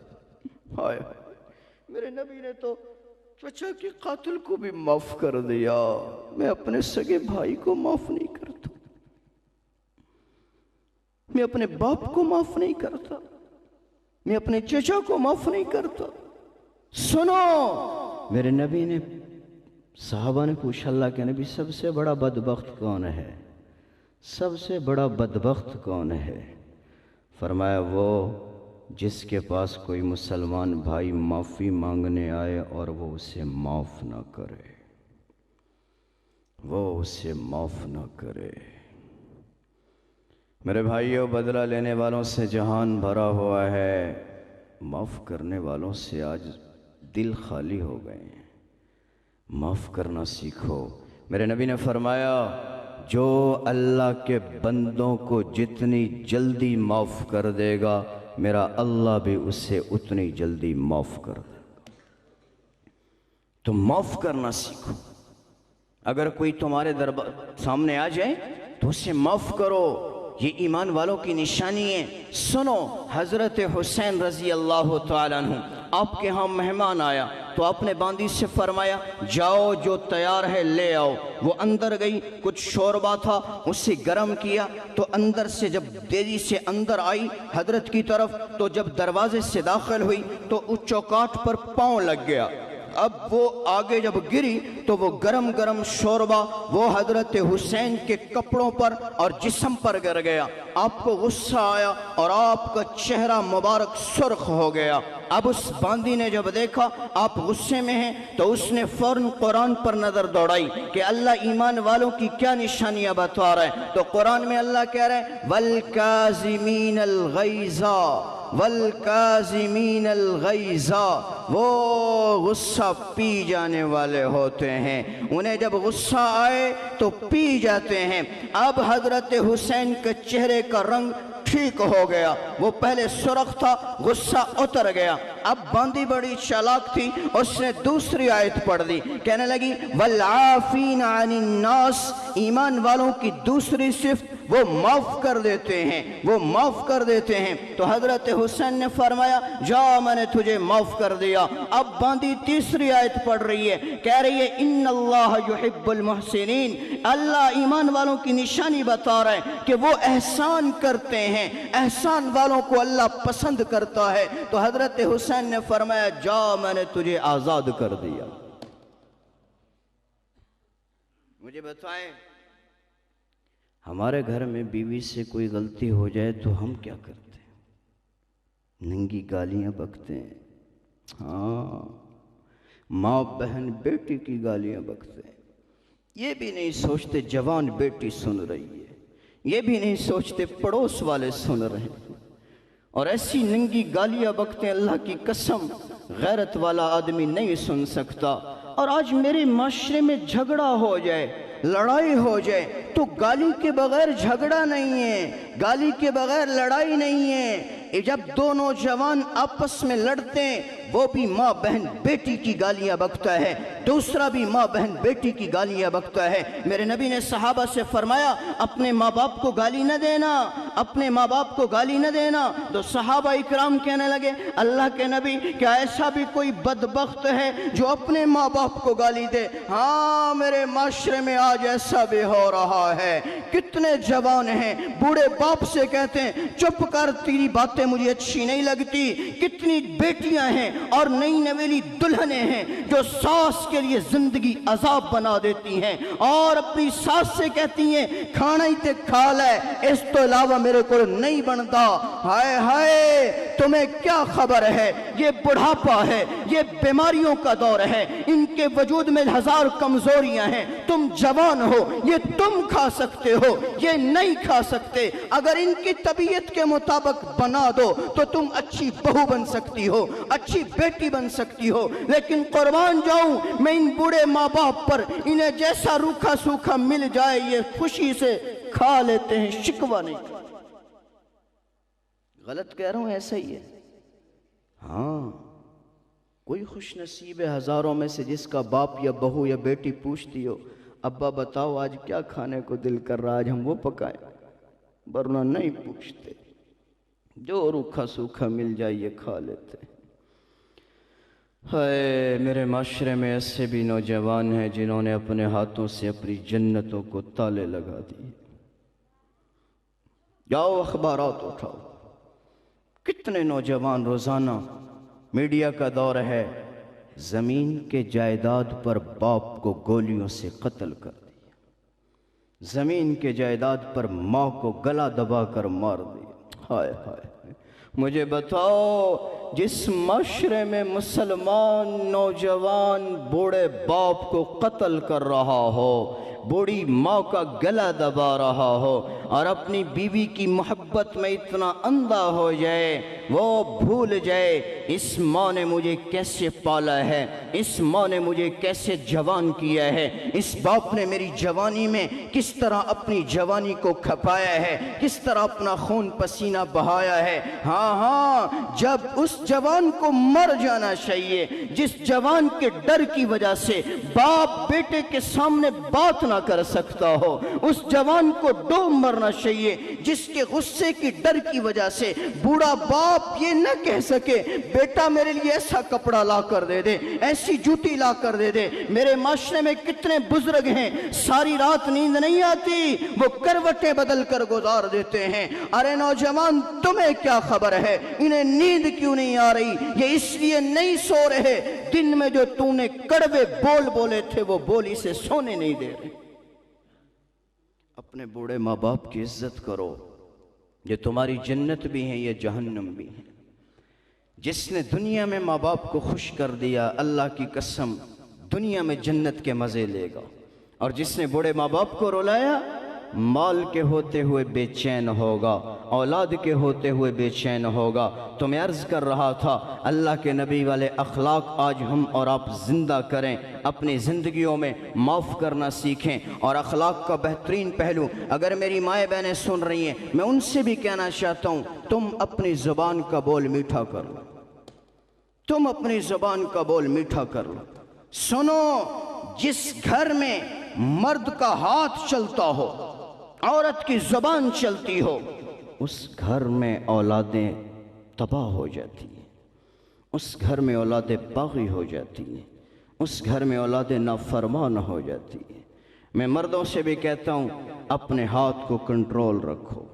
ہائے میرے نبی نے تو چچا کے قاتل کو بھی معاف کر دیا، میں اپنے سگے بھائی کو معاف نہیں کرتا، میں اپنے باپ کو معاف نہیں کرتا، میں اپنے چچا کو معاف نہیں کرتا۔ سنو، میرے نبی نے، صحابہ نے پوچھا اللہ کے نبی سب سے بڑا بدبخت کون ہے؟ سب سے بڑا بدبخت کون ہے؟ فرمایا وہ جس کے پاس کوئی مسلمان بھائی معافی مانگنے آئے اور وہ اسے معاف نہ کرے، وہ اسے معاف نہ کرے۔ میرے بھائیوں، بدلہ لینے والوں سے جہان بھرا ہوا ہے، معاف کرنے والوں سے آج دل خالی ہو گئے ہیں۔ معاف کرنا سیکھو۔ میرے نبی نے فرمایا جو اللہ کے بندوں کو جتنی جلدی معاف کر دے گا میرا اللہ بھی اسے اتنی جلدی معاف کر دے گا۔ تو معاف کرنا سیکھو۔ اگر کوئی تمہارے دربار سامنے آ جائے تو اسے معاف کرو، یہ ایمان والوں کی نشانی ہے۔ سنو، حضرت حسین رضی اللہ تعالیٰ عنہ آپ کے ہاں مہمان آیا تو آپ نے باندی سے فرمایا جاؤ جو تیار ہے لے آؤ۔ وہ اندر گئی، کچھ شوربہ تھا اسے گرم کیا، تو اندر سے جب تیزی سے اندر آئی حضرت کی طرف، تو جب دروازے سے داخل ہوئی تو اس چوکاٹ پر پاؤں لگ گیا۔ اب وہ آگے جب گری تو وہ گرم گرم شوربہ وہ حضرت حسین کے کپڑوں پر اور جسم پر گر گیا۔ آپ کو غصہ آیا اور آپ کا چہرہ مبارک سرخ ہو گیا۔ اب اس باندی نے جب دیکھا آپ غصے میں ہیں تو اس نے فوراً قرآن پر نظر دوڑائی کہ اللہ ایمان والوں کی کیا نشانیاں بتا رہا ہے۔ تو قرآن میں اللہ کہہ رہے ہیں وَالْكَاظِمِينَ الْغَيْظَ وَالْكَاظِمِينَ الْغَيْظَ، وہ غصہ پی جانے والے ہوتے ہیں، انہیں جب غصہ آئے تو پی جاتے ہیں۔ اب حضرت حسین کے چہرے کا رنگ ٹھیک ہو گیا، وہ پہلے سرخ تھا، غصہ اتر گیا۔ اب باندی بڑی چالاک تھی، اس نے دوسری آیت پڑھ دی، کہنے لگی وَالْعَافِينَ عَنِ النَّاسِ، ایمان والوں کی دوسری صفت وہ معاف کر دیتے ہیں، وہ معاف کر دیتے ہیں۔ تو حضرت حسین نے فرمایا جا میں نے تجھے معاف کر دیا۔ اب باندی تیسری آیت پڑھ رہی ہے، کہہ رہی ہے ان اللہ یحب المحسنین، اللہ ایمان والوں کی نشانی بتا رہا ہے کہ وہ احسان کرتے ہیں، احسان والوں کو اللہ پسند کرتا ہے۔ تو حضرت حسین نے فرمایا جا میں نے تجھے آزاد کر دیا۔ مجھے بتائیں ہمارے گھر میں بیوی سے کوئی غلطی ہو جائے تو ہم کیا کرتے ہیں؟ ننگی گالیاں بکتے ہیں۔ ہاں، ماں بہن بیٹی کی گالیاں بکتے ہیں، یہ بھی نہیں سوچتے جوان بیٹی سن رہی ہے، یہ بھی نہیں سوچتے پڑوس والے سن رہے ہیں، اور ایسی ننگی گالیاں بکتے ہیں اللہ کی قسم غیرت والا آدمی نہیں سن سکتا۔ اور آج میرے معاشرے میں جھگڑا ہو جائے، لڑائی ہو جائے تو گالی کے بغیر جھگڑا نہیں ہے، گالی کے بغیر لڑائی نہیں ہے۔ جب دو نوجوان آپس میں لڑتے ہیں وہ بھی ماں بہن بیٹی کی گالیاں بکتا ہے، دوسرا بھی ماں بہن بیٹی کی گالیاں بکتا ہے۔ میرے نبی نے صحابہ سے فرمایا اپنے ماں باپ کو گالی نہ دینا، اپنے ماں باپ کو گالی نہ دینا۔ تو صحابہ اکرام کہنے لگے اللہ کے نبی کیا ایسا بھی کوئی بدبخت ہے جو اپنے ماں باپ کو گالی دے؟ ہاں، میرے معاشرے میں آج ایسا بھی ہو رہا ہے۔ کتنے جوان ہیں بوڑھے باپ سے کہتے ہیں چپ کر، تیری باتیں مجھے اچھی نہیں لگتی۔ کتنی بیٹیاں ہیں اور نئی نویلی دلہنیں ہیں جو ساس کے لیے زندگی عذاب بنا دیتی ہیں اور اپنی ساس سے کہتی ہیں کھانا ہی تے کھا لے، اس تو علاوہ میرے کو نہیں بنتا۔ ہائے ہائے تمہیں کیا خبر ہے، یہ بڑھاپا ہے، یہ بیماریوں کا دور ہے، ان کے وجود میں ہزار کمزوریاں ہیں، تم جوان ہو، یہ تم کھا سکتے ہو، یہ نہیں کھا سکتے، اگر ان کی طبیعت کے مطابق بنا دو تو تم اچھی بہو بن سکتی ہو، اچھی بیٹی بن سکتی ہو، لیکن قربان جاؤں میں ان بوڑھے ماں باپ پر، انہیں جیسا روکھا سوکھا مل جائے یہ خوشی سے کھا لیتے ہیں، شکوہ نہیں کرتے۔ غلط کہہ رہا ہوں، ایسا ہی ہے۔ ہاں کوئی خوش نصیب ہے ہزاروں میں سے جس کا باپ یا بہو یا بیٹی پوچھتی ہو ابا بتاؤ آج کیا کھانے کو دل کر رہا، آج ہم وہ پکائیں، ورنہ نہیں پوچھتے، جو روکھا سوکھا مل جائے یہ کھا لیتے۔ ہائے میرے معاشرے میں ایسے بھی نوجوان ہیں جنہوں نے اپنے ہاتھوں سے اپنی جنتوں کو تالے لگا دیے۔ جاؤ اخبارات اٹھاؤ، کتنے نوجوان روزانہ، میڈیا کا دور ہے، زمین کے جائیداد پر باپ کو گولیوں سے قتل کر دیا، زمین کے جائیداد پر ماں کو گلا دبا کر مار دیا۔ ہائے ہائے مجھے بتاؤ جس معاشرے میں مسلمان نوجوان بوڑھے باپ کو قتل کر رہا ہو، بوڑھی ماں کا گلا دبا رہا ہو اور اپنی بیوی کی محبت میں اتنا اندھا ہو جائے وہ بھول جائے اس ماں نے مجھے کیسے پالا ہے، اس ماں نے مجھے کیسے جوان کیا ہے، اس باپ نے میری جوانی میں کس طرح اپنی جوانی کو کھپایا ہے، کس طرح اپنا خون پسینہ بہایا ہے۔ ہاں جب اس جوان کو مر جانا چاہیے جس جوان کے ڈر کی وجہ سے باپ بیٹے کے سامنے بات نہ کر سکتا ہو، اس جوان کو ڈوب مرنا چاہیے جس کے غصے کی ڈر کی وجہ سے بوڑھا باپ یہ نہ کہہ سکے بیٹا میرے لیے ایسا کپڑا لا کر دے دے، ایسی جوتی لا کر دے دے۔ میرے معاشرے میں کتنے بزرگ ہیں ساری رات نیند نہیں آتی، وہ کروٹیں بدل کر گزار دیتے ہیں۔ ارے نوجوان تمہیں کیا خبر ہے انہیں نیند کیوں نہیں آ رہی؟ یہ اس لیے نہیں سو رہے دن میں جو تو نے کڑوے بول بولے تھے وہ بول اسے سونے نہیں دے رہے۔ اپنے بوڑھے ماں باپ کی عزت کرو، یہ تمہاری جنت بھی ہیں یہ جہنم بھی ہیں۔ جس نے دنیا میں ماں باپ کو خوش کر دیا اللہ کی قسم دنیا میں جنت کے مزے لے گا، اور جس نے بوڑھے ماں باپ کو رلایا مال کے ہوتے ہوئے بے چین ہوگا، اولاد کے ہوتے ہوئے بے چین ہوگا۔ تو میں عرض کر رہا تھا اللہ کے نبی والے اخلاق آج ہم اور آپ زندہ کریں، اپنی زندگیوں میں معاف کرنا سیکھیں، اور اخلاق کا بہترین پہلو اگر میری مائیں بہنیں سن رہی ہیں میں ان سے بھی کہنا چاہتا ہوں تم اپنی زبان کا بول میٹھا کر لو، تم اپنی زبان کا بول میٹھا کر لو۔ سنو جس گھر میں مرد کا ہاتھ چلتا ہو عورت کی زبان چلتی ہو اس گھر میں اولادیں تباہ ہو جاتی ہیں، اس گھر میں اولادیں باغی ہو جاتی ہیں، اس گھر میں اولادیں نافرمان ہو جاتی ہیں۔ میں مردوں سے بھی کہتا ہوں اپنے ہاتھ کو کنٹرول رکھو،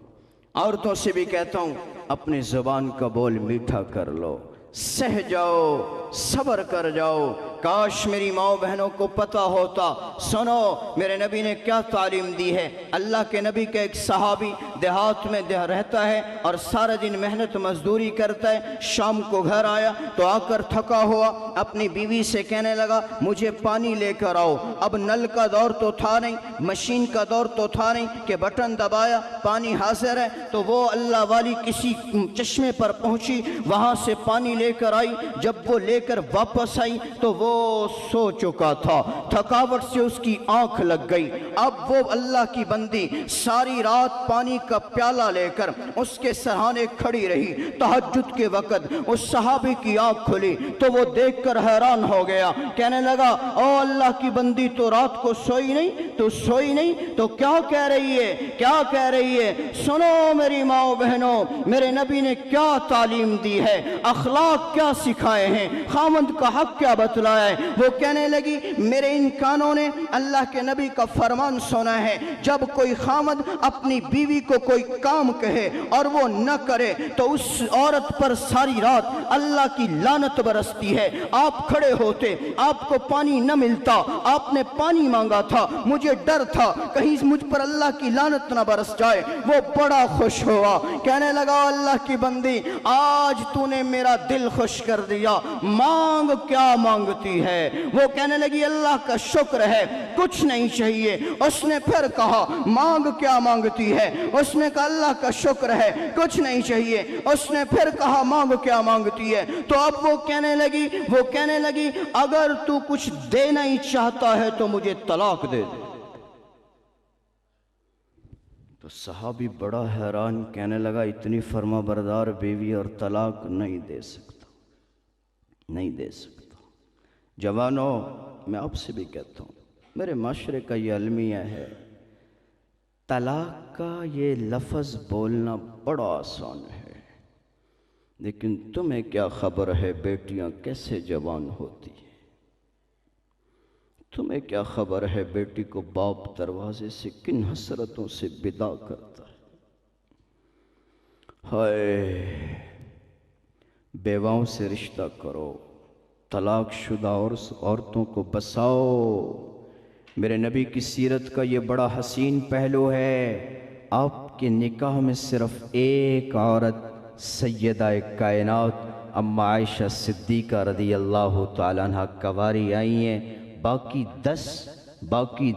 عورتوں سے بھی کہتا ہوں اپنی زبان کا بول میٹھا کر لو، سہ جاؤ، صبر کر جاؤ۔ کاش میری ماں بہنوں کو پتہ ہوتا۔ سنو میرے نبی نے کیا تعلیم دی ہے۔ اللہ کے نبی کا ایک صحابی دیہات میں رہتا ہے اور سارا دن محنت مزدوری کرتا ہے، شام کو گھر آیا تو آ کر تھکا ہوا اپنی بیوی سے کہنے لگا مجھے پانی لے کر آؤ۔ اب نل کا دور تو تھا نہیں، مشین کا دور تو تھا نہیں کہ بٹن دبایا پانی حاضر ہے، تو وہ اللہ والی کسی چشمے پر پہنچی، وہاں سے پانی لے کر آئی۔ جب وہ لے کر واپس آئی تو وہ سو چکا تھا، تھکاوٹ سے اس کی آنکھ لگ گئی۔ اب وہ اللہ کی بندی ساری رات پانی کا پیالہ لے کر اس کے سرہانے کھڑی رہی۔ تہجد کے وقت اس صحابی کی آنکھ کھلی تو وہ دیکھ کر حیران ہو گیا، کہنے لگا او اللہ کی بندی تو رات کو سوئی نہیں، تو سوئی نہیں تو کیا کہہ رہی ہے، کیا کہہ رہی ہے؟ سنو میری ماں بہنوں، میرے نبی نے کیا تعلیم دی ہے، اخلاق کیا سکھائے ہیں، خاوند کا حق کیا بتلایا ہے۔ وہ کہنے لگی میرے ان کانوں نے اللہ کے نبی کا فرمان سنا ہے، جب کوئی خاوند اپنی بیوی کو کوئی کام کہے اور وہ نہ کرے تو اس عورت پر ساری رات اللہ کی لعنت برستی ہے۔ آپ کھڑے ہوتے، آپ کو پانی نہ ملتا، آپ نے پانی مانگا تھا، مجھے مجھے ڈر تھا کہیں مجھ پر اللہ کی لعنت نہ برس جائے۔ وہ بڑا خوش ہوا، کہنے لگا اللہ کی بندی آج تو نے میرا دل خوش کر دیا، مانگ کیا مانگتی ہے؟ وہ کہنے لگی اللہ کا شکر ہے کچھ نہیں چاہیے۔ اس نے پھر کہا مانگ کیا مانگتی ہے؟ اس نے کہا اللہ کا شکر ہے کچھ نہیں چاہیے۔ اس نے پھر کہا مانگ کیا مانگتی ہے؟ تو اب وہ کہنے لگی اگر تو کچھ دینا ہی چاہتا ہے تو مجھے طلاق دے دے۔ تو صحابی بڑا حیران، کہنے لگا اتنی فرما بردار بیوی اور طلاق نہیں دے سکتا، نہیں دے سکتا۔ جوانوں میں آپ سے بھی کہتا ہوں، میرے معاشرے کا یہ المیہ ہے، طلاق کا یہ لفظ بولنا بڑا آسان ہے، لیکن تمہیں کیا خبر ہے بیٹیاں کیسے جوان ہوتی ہیں؟ تمہیں کیا خبر ہے بیٹی کو باپ دروازے سے کن حسرتوں سے بدا کرتا ہے؟ ہائے، بیواؤں سے رشتہ کرو، طلاق شدہ عورتوں کو بساؤ۔ میرے نبی کی سیرت کا یہ بڑا حسین پہلو ہے، آپ کے نکاح میں صرف ایک عورت سیدہ کائنات اما عائشہ صدیقہ رضی اللہ تعالیٰ عنہ کواری آئی ہیں، باقی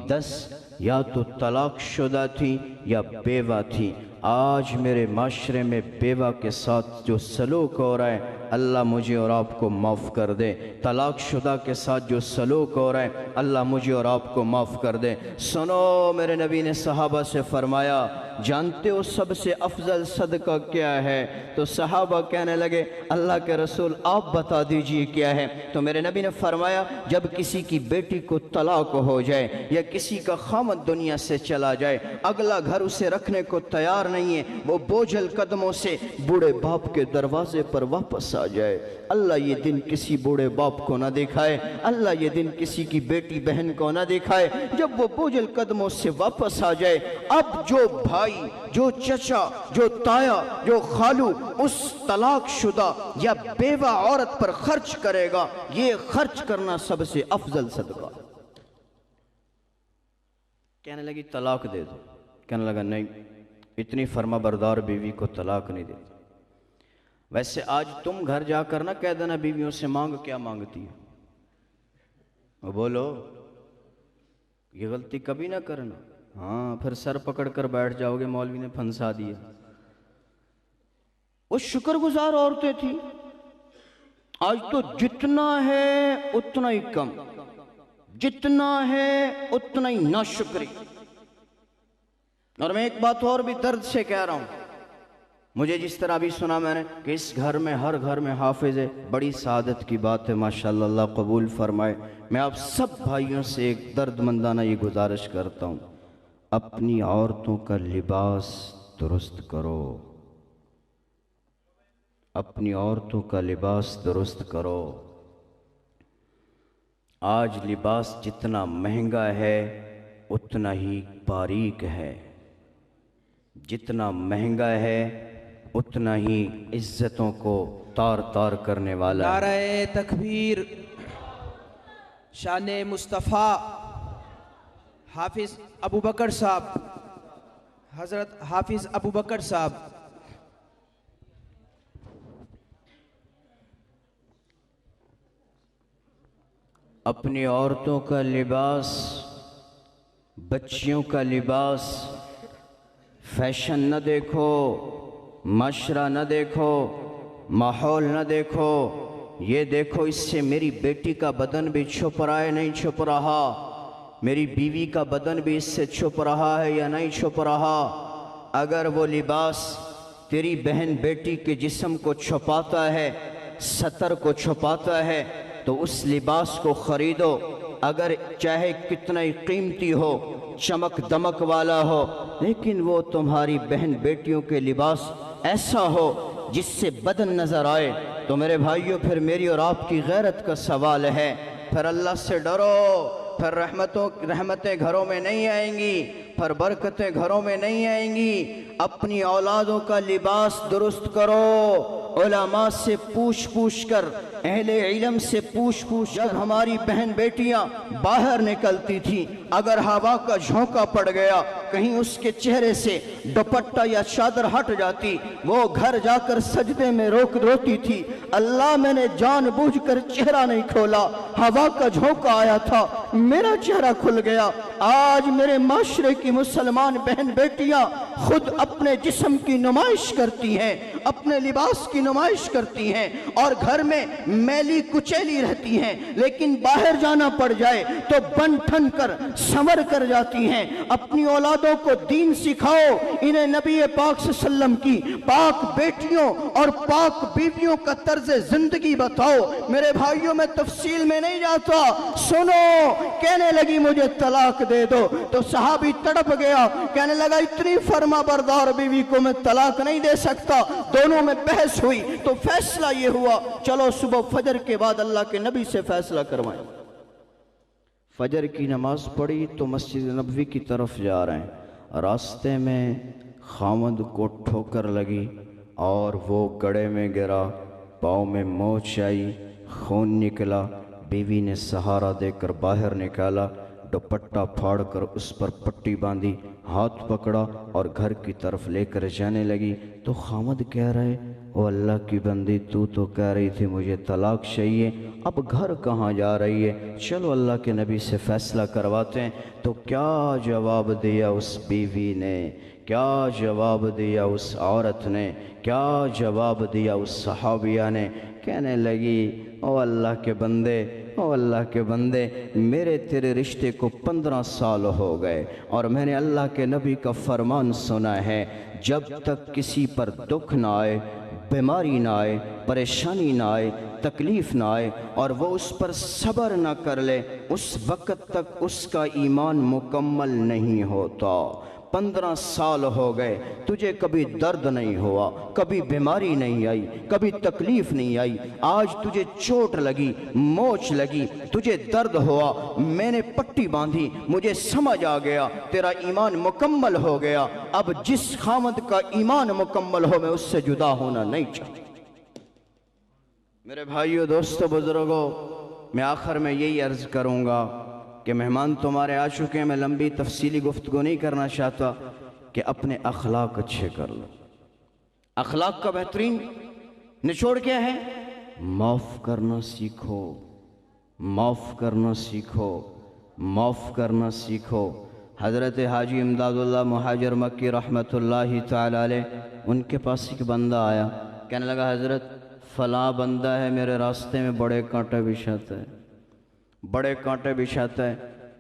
دس یا تو طلاق شدہ تھی یا بیوہ تھی۔ آج میرے معاشرے میں بیوہ کے ساتھ جو سلوک ہو رہا ہے اللہ مجھے اور آپ کو معاف کر دے، طلاق شدہ کے ساتھ جو سلوک ہو رہا ہے اللہ مجھے اور آپ کو معاف کر دے۔ سنو، میرے نبی نے صحابہ سے فرمایا جانتے ہو سب سے افضل صدقہ کیا ہے؟ تو صحابہ کہنے لگے اللہ کے رسول آپ بتا دیجئے کیا ہے؟ تو میرے نبی نے فرمایا جب کسی کی بیٹی کو طلاق ہو جائے یا کسی کا خامد دنیا سے چلا جائے، اگلا گھر اسے رکھنے کو تیار نہیں ہے، وہ بوجھل قدموں سے بوڑھے باپ کے دروازے پر واپس آ جائے۔ اللہ یہ دن کسی بوڑھے باپ کو نہ دکھائے، اللہ یہ دن کسی کی بیٹی بہن کو نہ دکھائے۔ جب وہ بوجھل قدموں سے واپس آ جائے، اب جو بھائی، جو چچا، جو تایا، جو خالو اس طلاق شدہ یا بیوہ عورت پر خرچ کرے گا، یہ خرچ کرنا سب سے افضل صدقہ۔ کہنے لگی طلاق دے دو، کہنے لگا نہیں، اتنی فرما بردار بیوی کو طلاق نہیں دیتی۔ ویسے آج تم گھر جا کر نہ کہہ دینا بیویوں سے مانگ کیا مانگتی ہے، وہ بولو یہ غلطی کبھی نہ کرنا، ہاں پھر سر پکڑ کر بیٹھ جاؤ گے مولوی نے پھنسا دیا۔ وہ شکر گزار عورتیں تھیں، آج تو جتنا ہے اتنا ہی کم، جتنا ہے اتنا ہی ناشکری۔ اور میں ایک بات اور بھی درد سے کہہ رہا ہوں، مجھے جس طرح بھی سنا میں نے کہ اس گھر میں ہر گھر میں حافظ ہے، بڑی سعادت کی بات ہے، ماشاءاللہ اللہ قبول فرمائے۔ میں آپ سب بھائیوں سے ایک درد مندانہ یہ گزارش کرتا ہوں، اپنی عورتوں کا لباس درست کرو، اپنی عورتوں کا لباس درست کرو۔ آج لباس جتنا مہنگا ہے اتنا ہی باریک ہے، جتنا مہنگا ہے اتنا ہی عزتوں کو تار تار کرنے والا ہے۔ نعرہ تکبیر، شان مصطفیٰ حافظ ابو بکر صاحب، حضرت حافظ ابو بکر صاحب۔ اپنی عورتوں کا لباس، بچیوں کا لباس، فیشن نہ دیکھو، معاشرہ نہ دیکھو، ماحول نہ دیکھو، یہ دیکھو اس سے میری بیٹی کا بدن بھی چھپ رہا ہے نہیں چھپ رہا، میری بیوی کا بدن بھی اس سے چھپ رہا ہے یا نہیں چھپ رہا۔ اگر وہ لباس تیری بہن بیٹی کے جسم کو چھپاتا ہے، ستر کو چھپاتا ہے، تو اس لباس کو خریدو، اگر چاہے کتنا ہی قیمتی ہو، چمک دمک والا ہو، لیکن وہ تمہاری بہن بیٹیوں کے لباس ایسا ہو جس سے بدن نظر آئے، تو میرے بھائیوں پھر میری اور آپ کی غیرت کا سوال ہے۔ پھر اللہ سے ڈرو، پھر رحمتیں گھروں میں نہیں آئیں گی، پھر برکتیں گھروں میں نہیں آئیں گی۔ اپنی اولادوں کا لباس درست کرو، علماء سے پوچھ کر اہل علم سے پوچھ جب ہماری بہن بیٹیاں باہر نکلتی تھی، اگر ہوا کا جھونکا پڑ گیا، کہیں اس کے چہرے سے دوپٹہ یا چادر ہٹ جاتی، وہ گھر جا کر سجدے میں روتی تھی، اللہ میں نے جان بوجھ کر چہرہ نہیں کھولا، ہوا کا جھونکا آیا تھا، میرا چہرہ کھل گیا۔ آج میرے معاشرے کی مسلمان بہن بیٹیاں خود اپنے جسم کی نمائش کرتی ہیں، اپنے لباس کی نمائش کرتی ہیں، اور گھر میں میلی کچیلی رہتی ہیں، لیکن باہر جانا پڑ جائے تو بن ٹھن کر سنور کر جاتی ہیں۔ اپنی اولادوں کو دین سکھاؤ، انہیں نبی پاک صلی اللہ علیہ وسلم کی پاک بیٹیوں اور پاک بیویوں کا طرز زندگی بتاؤ۔ میرے بھائیوں، میں تفصیل میں نہیں جاتا، سنو۔ کہنے لگی مجھے طلاق دے دو، تو صحابی تڑپ گیا، کہنے لگا اتنی فرما بردار بیوی کو میں طلاق نہیں دے سکتا۔ دونوں میں بحث ہوئی تو فیصلہ یہ ہوا، چلو صبح فجر کے بعد اللہ کے نبی سے فیصلہ کروائیں۔ فجر کی نماز پڑھی تو مسجد نبوی کی طرف جا رہے ہیں، راستے میں خاوند کو ٹھوکر لگی اور وہ گڑھے میں گرا، پاؤں میں موچ آئی، خون نکلا۔ بیوی نے سہارا دے کر باہر نکالا، دوپٹہ پھاڑ کر اس پر پٹی باندھی، ہاتھ پکڑا اور گھر کی طرف لے کر جانے لگی تو خاوند کہہ رہے، او اللہ کی بندی، تو کہہ رہی تھی مجھے طلاق چاہیے، اب گھر کہاں جا رہی ہے؟ چلو اللہ کے نبی سے فیصلہ کرواتے ہیں۔ تو کیا جواب دیا اس بیوی نے، کیا جواب دیا اس عورت نے، کیا جواب دیا اس صحابیہ نے؟ کہنے لگی، او اللہ کے بندے، او اللہ کے بندے، میرے تیرے رشتے کو 15 سال ہو گئے، اور میں نے اللہ کے نبی کا فرمان سنا ہے، جب تک کسی پر دکھ نہ آئے، بیماری نہ آئے، پریشانی نہ آئے، تکلیف نہ آئے، اور وہ اس پر صبر نہ کر لے، اس وقت تک اس کا ایمان مکمل نہیں ہوتا۔ 15 سال ہو گئے، تجھے کبھی درد نہیں ہوا، کبھی بیماری نہیں آئی، کبھی تکلیف نہیں آئی، آج تجھے چوٹ لگی، موچ لگی، تجھے درد ہوا، میں نے پٹی باندھی، مجھے سمجھ آ گیا تیرا ایمان مکمل ہو گیا، اب جس خاوند کا ایمان مکمل ہو میں اس سے جدا ہونا نہیں چاہتا۔ میرے بھائیو، دوستو، بزرگوں، میں آخر میں یہی عرض کروں گا کہ مہمان تمہارے آ چکے ہیں، میں لمبی تفصیلی گفتگو نہیں کرنا چاہتا، کہ اپنے اخلاق اچھے کر لو۔ اخلاق کا بہترین نچوڑ کیا ہے؟ معاف کرنا سیکھو، معاف کرنا سیکھو، معاف کرنا سیکھو۔ حضرت حاجی امداد اللہ مہاجر مکی رحمت اللہ تعالی علیہ، ان کے پاس ایک بندہ آیا، کہنے لگا حضرت فلاں بندہ ہے میرے راستے میں بڑے کانٹے بچھاتا ہے، بڑے کانٹے بچھاتا ہے،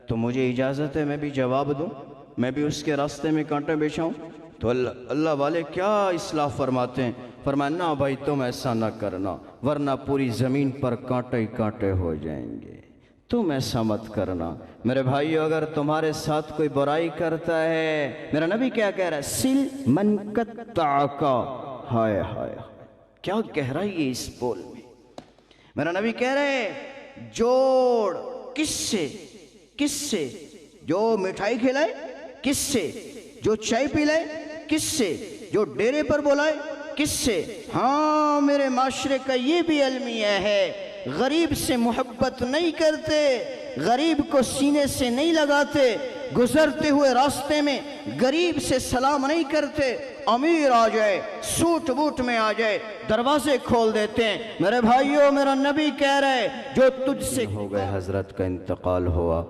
تو مجھے اجازت ہے میں بھی جواب دوں، میں بھی اس کے راستے میں کانٹے بچھاؤں؟ تو اللہ والے کیا اصلاح فرماتے ہیں، فرمایا نہ بھائی تم ایسا نہ کرنا، ورنہ پوری زمین پر کانٹے ہی کانٹے ہو جائیں گے، تم ایسا مت کرنا۔ میرے بھائیو، اگر تمہارے ساتھ کوئی برائی کرتا ہے، میرا نبی کیا کہہ رہا ہے؟ سل من قطعک، ہائے ہائے، کیا گہرائی ہے اس بول میں۔ میرا نبی کہہ رہے ہیں جوڑ، کس سے؟ کس سے؟ جو مٹھائی کھلائے؟ کس سے؟ جو چائے پلائے؟ کس سے؟ جو ڈیرے پر بلائے؟ کس سے؟ ہاں، میرے معاشرے کا یہ بھی المیہ ہے، غریب سے محبت نہیں کرتے، غریب کو سینے سے نہیں لگاتے، گزرتے ہوئے راستے میں غریب سے سلام نہیں کرتے، امیر آ جائے، سوٹ بوٹ میں آ جائے، دروازے کھول دیتے ہیں۔ میرے بھائیوں، میرا نبی کہہ رہے جو تجھ سے ہو گئے، حضرت کا انتقال ہوا،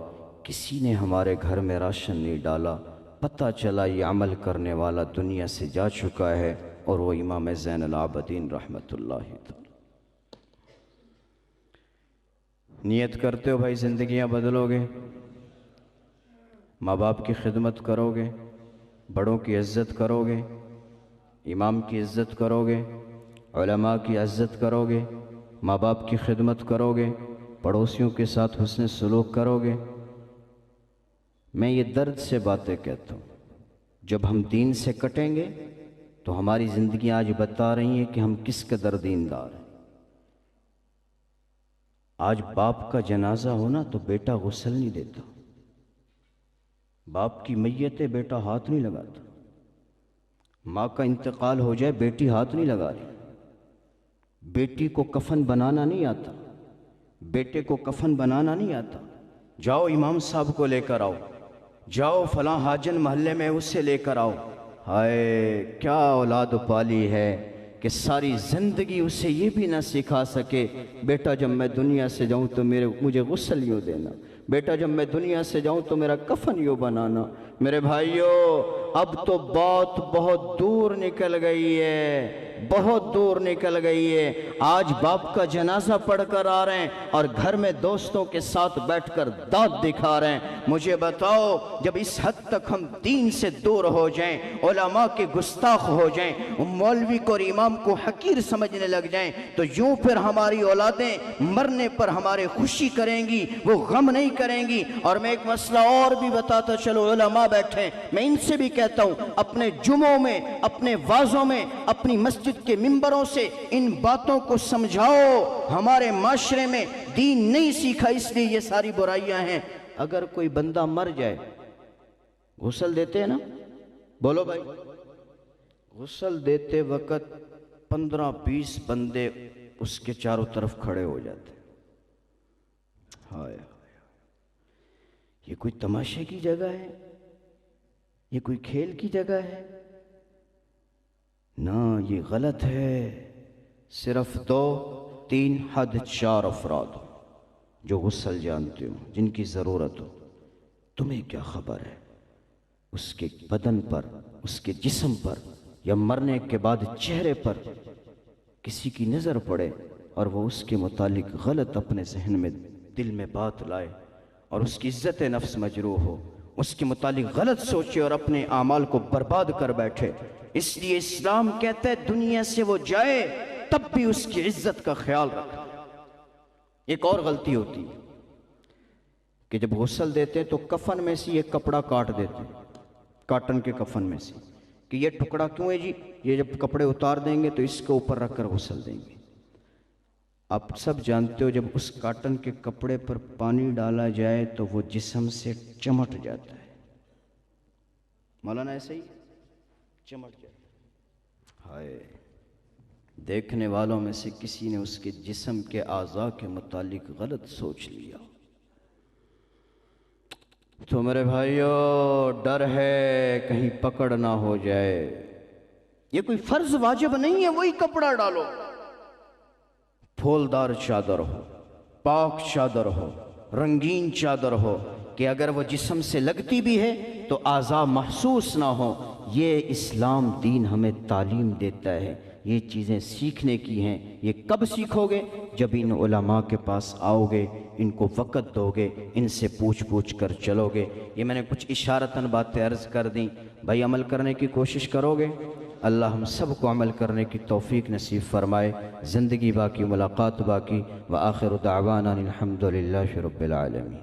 کسی نے ہمارے گھر میں راشن نہیں ڈالا، پتہ چلا یہ عمل کرنے والا دنیا سے جا چکا ہے، اور وہ امام زین العابدین رحمت اللہ تعالی۔ نیت کرتے ہو بھائی زندگیاں بدلو گے، ماں باپ کی خدمت کرو گے، بڑوں کی عزت کرو گے، امام کی عزت کرو گے، علماء کی عزت کرو گے، ماں باپ کی خدمت کرو گے، پڑوسیوں کے ساتھ حسن سلوک کرو گے۔ میں یہ درد سے باتیں کہتا ہوں، جب ہم دین سے کٹیں گے تو ہماری زندگیاں آج بتا رہی ہیں کہ ہم کس قدر دیندار ہیں۔ آج باپ کا جنازہ ہونا تو بیٹا غسل نہیں دیتا، باپ کی میت ہے بیٹا ہاتھ نہیں لگاتا، ماں کا انتقال ہو جائے بیٹی ہاتھ نہیں لگا رہی، بیٹی کو کفن بنانا نہیں آتا، بیٹے کو کفن بنانا نہیں آتا، جاؤ امام صاحب کو لے کر آؤ، جاؤ فلاں حاجن محلے میں اسے لے کر آؤ۔ ہائے کیا اولاد پالی ہے کہ ساری زندگی اسے یہ بھی نہ سکھا سکے، بیٹا جب میں دنیا سے جاؤں تو مجھے غسل یوں دینا، بیٹا جب میں دنیا سے جاؤں تو میرا کفن یوں بنانا۔ میرے بھائیو، اب تو بات بہت دور نکل گئی ہے، بہت دور نکل گئی ہے۔ آج باپ کا جنازہ پڑھ کر آ رہے ہیں اور گھر میں دوستوں کے ساتھ بیٹھ کر دانت دکھا رہے ہیں۔ مجھے بتاؤ، جب اس حد تک ہم دین سے دور ہو جائیں، علماء کے گستاخ ہو جائیں، مولوی کو اور امام کو حقیر سمجھنے لگ جائیں، تو یوں پھر ہماری اولادیں مرنے پر ہمارے خوشی کریں گی، وہ غم نہیں کریں گی۔ اور میں ایک مسئلہ اور بھی بتاتا چلو، علماء بیٹھیں، میں ان سے بھی کہتا ہوں، اپنے جمعوں میں، اپنے وعظوں میں، اپنی مسجد کے ممبروں سے ان باتوں کو سمجھاؤ۔ ہمارے معاشرے میں دین نہیں سیکھا، اس لیے یہ ساری برائیاں ہیں۔ اگر کوئی بندہ مر جائے، غسل دیتے ہیں نا، بولو بھائی، غسل دیتے وقت 15-20 بندے اس کے چاروں طرف کھڑے ہو جاتے ہیں۔ ہائے، یہ کوئی تماشے کی جگہ ہے؟ یہ کوئی کھیل کی جگہ ہے؟ نہ، یہ غلط ہے۔ صرف 2-3 حد 4 افراد جو غسل جانتے ہو، جن کی ضرورت ہو۔ تمہیں کیا خبر ہے اس کے بدن پر، اس کے جسم پر، یا مرنے کے بعد چہرے پر کسی کی نظر پڑے اور وہ اس کے متعلق غلط اپنے ذہن میں، دل میں بات لائے اور اس کی عزت نفس مجروح ہو، اس کے متعلق غلط سوچے اور اپنے اعمال کو برباد کر بیٹھے۔ اس لیے اسلام کہتا ہے دنیا سے وہ جائے تب بھی اس کی عزت کا خیال رکھنا۔ ایک اور غلطی ہوتی ہے کہ جب غسل دیتے ہیں تو کفن میں سے ایک کپڑا کاٹ دیتے ہیں، کاٹن کے کفن میں سے، کہ یہ ٹکڑا کیوں ہے جی؟ یہ جب کپڑے اتار دیں گے تو اس کے اوپر رکھ کر غسل دیں گے۔ آپ سب جانتے ہو جب اس کاٹن کے کپڑے پر پانی ڈالا جائے تو وہ جسم سے چمٹ جاتا ہے۔ مولانا ایسے ہی چمٹ جاتا ہے۔ ہائے، دیکھنے والوں میں سے کسی نے اس کے جسم کے اعضاء کے متعلق غلط سوچ لیا تو میرے بھائیو، ڈر ہے کہیں پکڑ نہ ہو جائے۔ یہ کوئی فرض واجب نہیں ہے وہی کپڑا ڈالو، پھولدار چادر ہو، پاک چادر ہو، رنگین چادر ہو، کہ اگر وہ جسم سے لگتی بھی ہے تو اعضاء محسوس نہ ہو۔ یہ اسلام دین ہمیں تعلیم دیتا ہے، یہ چیزیں سیکھنے کی ہیں۔ یہ کب سیکھو گے؟ جب ان علماء کے پاس آؤ گے، ان کو وقت دو گے، ان سے پوچھ کر چلو گے۔ یہ میں نے کچھ اشارتاً باتیں عرض کر دیں، بھائی عمل کرنے کی کوشش کرو گے؟ اللہ ہم سب کو عمل کرنے کی توفیق نصیب فرمائے۔ زندگی باقی، ملاقات باقی۔ وآخر دعوانا الحمدللہ رب العالمین۔